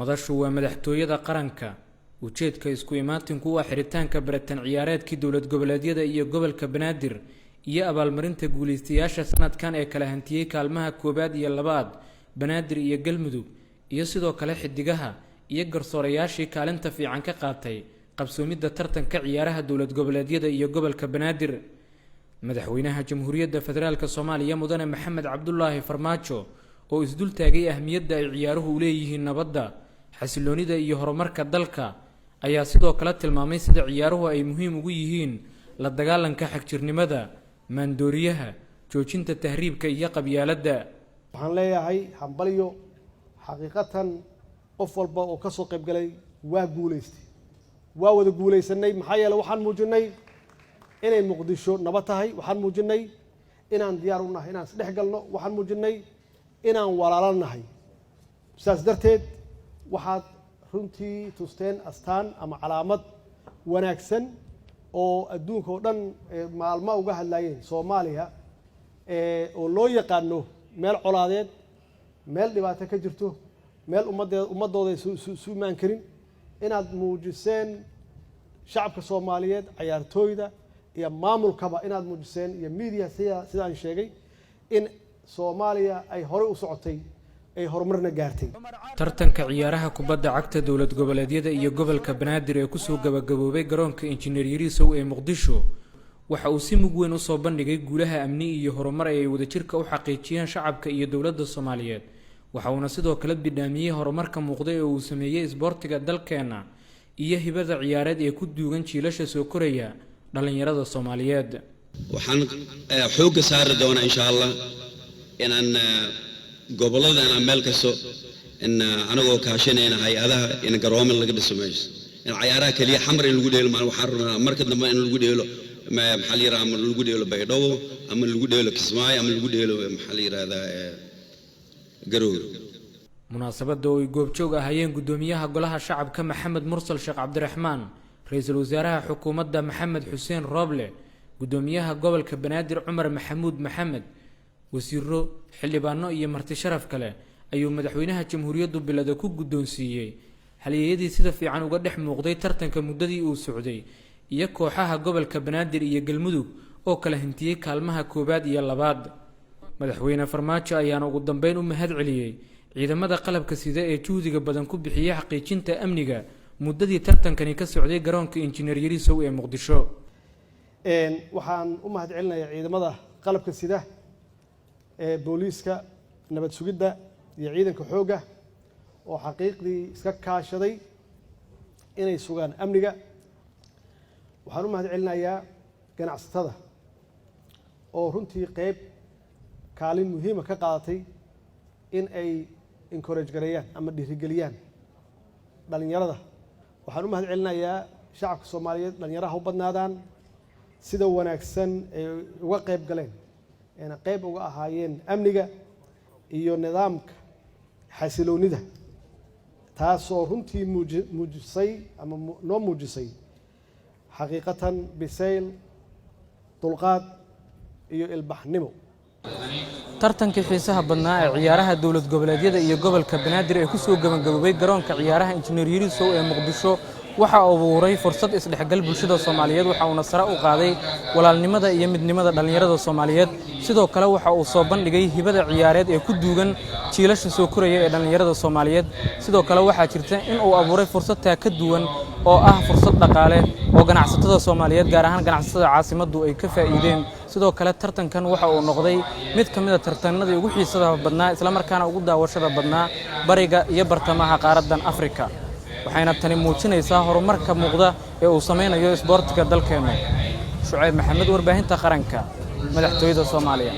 madashu waa madaxtooyada qaranka ujeedka isku imaatinku waa xiritaanka baratan ciyaareedkii dowlad goboleedyada iyo gobolka Banaadir iyo abaalmarinta guuleystayaasha sanadkan ee kala hantiyay kaalmaha koobaad iyo labaad Banaadir iyo Galmudug iyo sidoo kale xidigaha iyo garsoorayaashii kaalinta fiican ka qaatay qabsoomidda tartanka ciyaaraha dowlad goboleedyada iyo gobolka Banaadir madaxweynaha jamhuuriyadda federaalka Soomaaliya mudane Maxamed Cabdullaahi Farmaajo oo isdul taagay ahmiyadda ay ciyaaruhu u leeyihiin nabadda xasiloonida iyo horumarka dalka ayaa sidoo kale tilmaamay sida ciyaaruhu ay muhiim ugu yihiin la dagaalanka xagjirnimada maandooriyaha joojinta tahriibka iyo qabyaaladda waxaan leeyahay hambaliyo xaqiiqatan qof walba oo ka soo qayb galay waa guuleystay waa wada guuleysanay maxaa yeelay waxaan muujinay inay Muqdisho nabad tahay waxaan muujinay inaan diyaar u nahay inaan isdhex galno waxaan muujinay inaan walaalanahay sidaas darteed waxaad runtii tusteen astaan ama calaamad wanaagsan oo adduunka oo dhan maalmo uga hadlayeen Soomaaliya oo loo yaqaano meel colaadeed meel dhibaato ka jirto meel ummadooda isu imaan karin inaad muujiseen shacabka Soomaaliyeed ciyaartooyda iyo maamulkaba inaad muujiseen iyo media sida aan sheegay in Soomaaliya ay hore u socotay ay horumarna gaartay tartanka ciyaaraha kubadda cagta dowlad goboleedyada iyo gobolka Banaadir ee ku soo gabagaboobay garoonka Engineer Yarisow ee Muqdisho waxa uu si mug weyn u soo bandhigay guulaha amni iyo horumar ay wadajirka u xaqiijiyeen shacabka iyo dowladda Soomaaliyeed waxa uu sidoo kale bidhaamiyay horumarka muuqda ee uu sameeyay isboortiga dalkeena iyo hibada ciyaareed ee ku duugan jiilasha soo koraya dhalinyarada Soomaaliyeed waxaan xoog saar doonaa insha Allah inaan goboladana meel kasto in anagoo kaashanayna hay'adaha in garoomo laga dhismeeyo in ciyaaraha kaliya xamar in lagu dheelo waxaan rabnaa marka dambe in lagu dheelo maxaa la yiraahdaa ama lagu dheelo Baydhabo ama lagu dheelo Kismaayo ama lagu dheelo maxaa la yiraahdaa Garowe munaasabada oo goobjoog ahayeen gudoomiyaha golaha shacabka Maxamed Mursal Sheekh Cabdiraxmaan ra'iisul wasaaraha xukuumadda Maxamed Xuseen Roble gudoomiyaha gobolka Banaadir Cumar Maxamuud Maxamed wasiiro xildhibaano iyo marti sharaf kale ayuu madaxweynaha jamhuuriyaddu bilada ku gudoonsiiyay halyeeyadii sida fiican uga dhex muuqday tartanka muddadii uu socday iyo kooxaha gobolka Banaadir iyo Galmudug oo kala hantiyay kaalmaha koobaad iyo labaad madaxweyne Farmaajo ayaana ugu dambeyn u mahad celiyay ciidamada qalabka sida ee juhdiga badan ku bixiyay xaqiijinta amniga muddadii tartankani ka socday garoonka Engineer Yarisow ee Muqdisho waxaan u mahad celinayaa ciidamada qalabka sida ee booliiska nabad sugidda iyo ciidanka xoogga oo xaqiiqdii iska kaashaday inay sugaan amniga waxaan u mahad celinayaa ganacsatada oo runtii qayb kaalin muhiim ah ka qaadatay in ay encourage gareeyaan ama dhiirigeliyaan dhalinyarada waxaan u mahad celinayaa shacabka Soomaaliyeed dhalinyaraha u badnaadaan sida wanaagsan ay uga qayb galeen ee qayb uga ahaayeen amniga iyo nidaamka xasiloonida taasoo runtii muujisay ama noo muujisay xaqiiqatan bisayl dulqaad iyo ilbaxnimo tartankii xiisaha badnaa ee ciyaaraha dowlad goboleedyada iyo gobolka Banaadir ee ku soo gabagaboobay garoonka ciyaaraha Engineer Yarisow ee Muqdisho waxa uu abuuray fursad isdhexgal bulshada Soomaaliyeed waxa uu sare u qaaday walaalnimada iyo midnimada dhalinyarada Soomaaliyeed sidoo kale waxa uu soo bandhigay hibada ciyaareed ee ku duugan jiilasha soo koraya ee dhalinyarada Soomaaliyeed sidoo kale waxa jirta in uu abuuray fursad ka duwan oo ah fursad dhaqaale oo ganacsatada Soomaaliyeed gaar ahaan ganacsatada caasimaddu ay ka faa'iideen sidoo kale tartankan waxa uu noqday mid ka mid ah tartanadii ugu xiisaha badnaa isla markaana ugu daawashada badnaa bariga iyo bartamaha qaaraddan Afrika waxayna tani muujinaysaa horumarka muuqda ee uu sameynayo isboortiga dalkeena Shucayb Maxamed warbaahinta qaranka madaxtooyada Soomaaliya